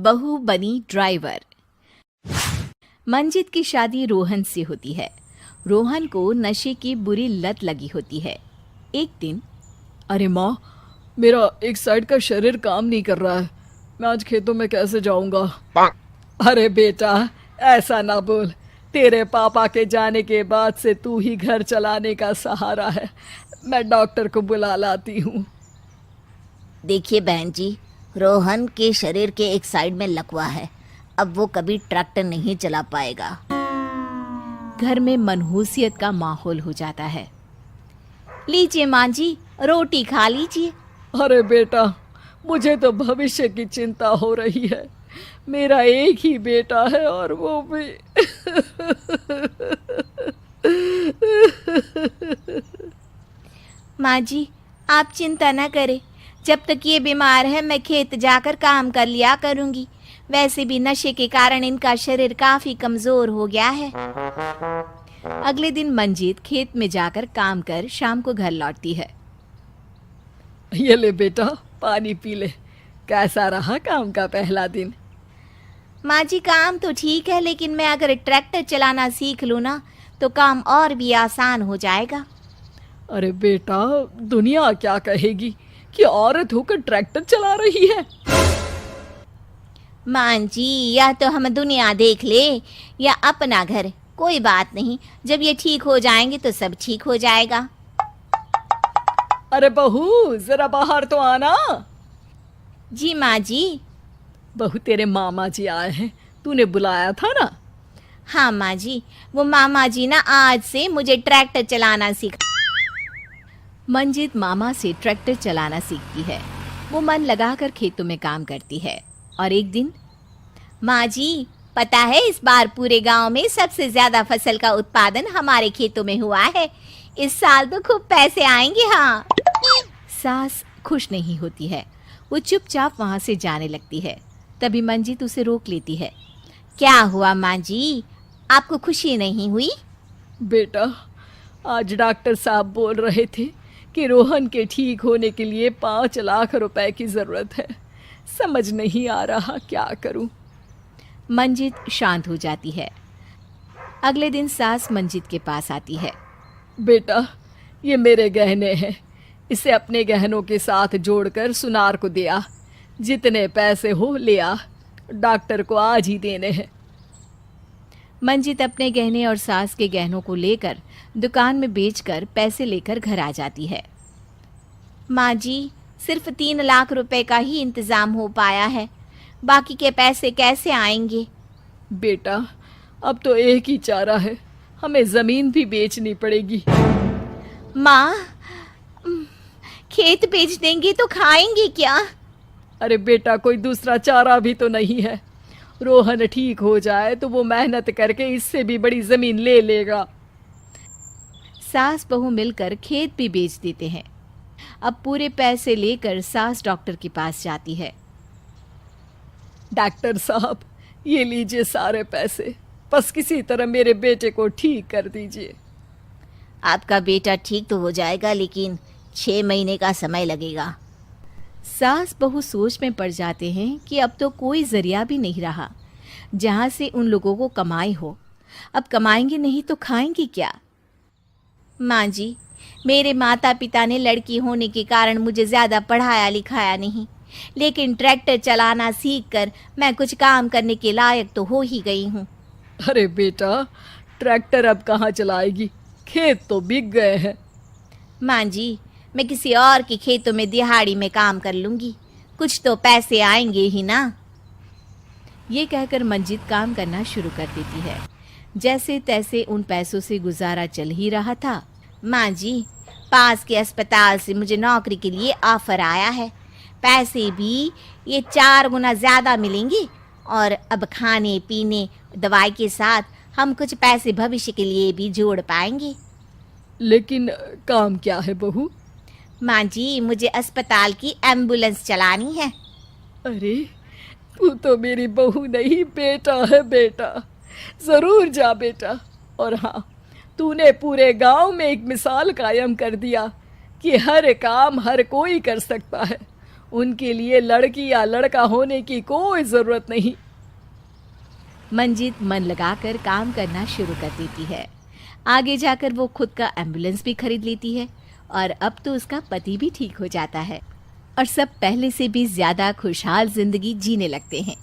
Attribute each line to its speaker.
Speaker 1: बहू बनी ड्राइवर। मंजित की शादी रोहन से होती है। रोहन को नशे की बुरी लत लगी होती है। एक दिन,
Speaker 2: अरे माँ, मेरा एक साइड का शरीर काम नहीं कर रहा है। मैं आज खेतों में कैसे जाऊंगा? अरे बेटा, ऐसा ना बोल। तेरे पापा के जाने के बाद से तू ही घर चलाने का सहारा है। मैं डॉक्टर को बुला लाती हूँ।
Speaker 3: देखिए बहन जी, रोहन के शरीर के एक साइड में लकवा है। अब वो कभी ट्रैक्टर नहीं चला पाएगा।
Speaker 1: घर में मनहूसियत का माहौल हो जाता है। लीजिए माँ जी, रोटी खा लीजिए।
Speaker 2: अरे बेटा, मुझे तो भविष्य की चिंता हो रही है। मेरा एक ही बेटा है और वो भी
Speaker 1: माँ जी, आप चिंता न करें। जब तक ये बीमार है मैं खेत जाकर काम कर लिया करूँगी। वैसे भी नशे के कारण इनका शरीर काफ़ी कमज़ोर हो गया है। अगले दिन मंजीत खेत में जाकर काम कर शाम को घर लौटती है।
Speaker 2: ये ले बेटा, पानी पी ले। कैसा रहा काम का पहला दिन?
Speaker 1: माँ जी, काम तो ठीक है, लेकिन मैं अगर ट्रैक्टर चलाना सीख लूँ ना तो काम और भी आसान हो जाएगा।
Speaker 2: अरे बेटा, दुनिया क्या कहेगी कि औरत होकर ट्रैक्टर चला रही है।
Speaker 1: माँ जी, या तो हम दुनिया देख ले या अपना घर, कोई बात नहीं। जब ये ठीक हो जाएंगे तो सब ठीक हो जाएगा।
Speaker 2: अरे बहू, जरा बाहर तो आना।
Speaker 1: जी माँ जी।
Speaker 2: बहू, तेरे मामा जी आए हैं, तूने बुलाया था ना?
Speaker 1: हाँ माँ जी, वो मामा जी ना आज से मुझे ट्रैक्टर चलाना सीखा। मंजित मामा से ट्रैक्टर चलाना सीखती है। वो मन लगाकर खेतों में काम करती है। और एक दिन, माँ जी, पता है इस बार पूरे गांव में सबसे ज्यादा फसल का उत्पादन हमारे खेतों में हुआ है। इस साल तो खूब पैसे आएंगे। हाँ। सास खुश नहीं होती है। वो चुपचाप वहां से जाने लगती है। तभी मंजित उसे रोक लेती है। क्या हुआ माँ जी, आपको खुशी नहीं हुई?
Speaker 2: बेटा, आज डॉक्टर साहब बोल रहे थे कि रोहन के ठीक होने के लिए 5 लाख रुपए की ज़रूरत है। समझ नहीं आ रहा क्या करूं।
Speaker 1: मंजित शांत हो जाती है। अगले दिन सास मंजित के पास आती है।
Speaker 2: बेटा, ये मेरे गहने हैं। इसे अपने गहनों के साथ जोड़कर सुनार को दिया। जितने पैसे हो ले आ, डॉक्टर को आज ही देने हैं।
Speaker 1: मंजित अपने गहने और सास के गहनों को लेकर दुकान में बेचकर पैसे लेकर घर आ जाती है। माँ जी, सिर्फ 3 लाख रुपए का ही इंतजाम हो पाया है। बाकी के पैसे कैसे आएंगे?
Speaker 2: बेटा, अब तो एक ही चारा है, हमें ज़मीन भी बेचनी पड़ेगी।
Speaker 1: माँ, खेत बेच देंगे तो खाएंगे क्या?
Speaker 2: अरे बेटा, कोई दूसरा चारा भी तो नहीं है। रोहन ठीक हो जाए तो वो मेहनत करके इससे भी बड़ी ज़मीन ले लेगा।
Speaker 1: सास बहू मिलकर खेत भी बेच देते हैं। अब पूरे पैसे लेकर सास डॉक्टर के पास जाती है।
Speaker 2: डॉक्टर साहब, ये लीजिए सारे पैसे। बस किसी तरह मेरे बेटे को ठीक कर दीजिए।
Speaker 3: आपका बेटा ठीक तो हो जाएगा, लेकिन 6 महीने का समय लगेगा।
Speaker 1: सास बहू सोच में पड़ जाते हैं कि अब तो कोई जरिया भी नहीं रहा जहां से उन लोगों को कमाई हो। अब कमाएंगे नहीं तो खाएंगे क्या? माँ जी, मेरे माता पिता ने लड़की होने के कारण मुझे ज़्यादा पढ़ाया लिखाया नहीं, लेकिन ट्रैक्टर चलाना सीखकर मैं कुछ काम करने के लायक तो हो ही गई हूँ।
Speaker 2: अरे बेटा, ट्रैक्टर अब कहाँ चलाएगी? खेत तो बिक गए हैं।
Speaker 1: माँ जी, मैं किसी और के खेतों में दिहाड़ी में काम कर लूँगी, कुछ तो पैसे आएंगे ही ना। ये कहकर मंजित काम करना शुरू कर देती है। जैसे तैसे उन पैसों से गुजारा चल ही रहा था। माँ जी, पास के अस्पताल से मुझे नौकरी के लिए ऑफर आया है। पैसे भी ये 4 गुना ज़्यादा मिलेंगे और अब खाने पीने दवाई के साथ हम कुछ पैसे भविष्य के लिए भी जोड़ पाएंगे।
Speaker 2: लेकिन काम क्या है बहू?
Speaker 1: माँ जी, मुझे अस्पताल की एम्बुलेंस चलानी है।
Speaker 2: अरे, तू तो मेरी बहू नहीं, बेटा है बेटा। ज़रूर जा बेटा। और हाँ, तूने पूरे गांव में एक मिसाल कायम कर दिया कि हर काम हर कोई कर सकता है। उनके लिए लड़की या लड़का होने की कोई जरूरत नहीं।
Speaker 1: मंजित मन लगाकर काम करना शुरू कर देती है। आगे जाकर वो खुद का एम्बुलेंस भी खरीद लेती है और अब तो उसका पति भी ठीक हो जाता है और सब पहले से भी ज्यादा खुशहाल जिंदगी जीने लगते हैं।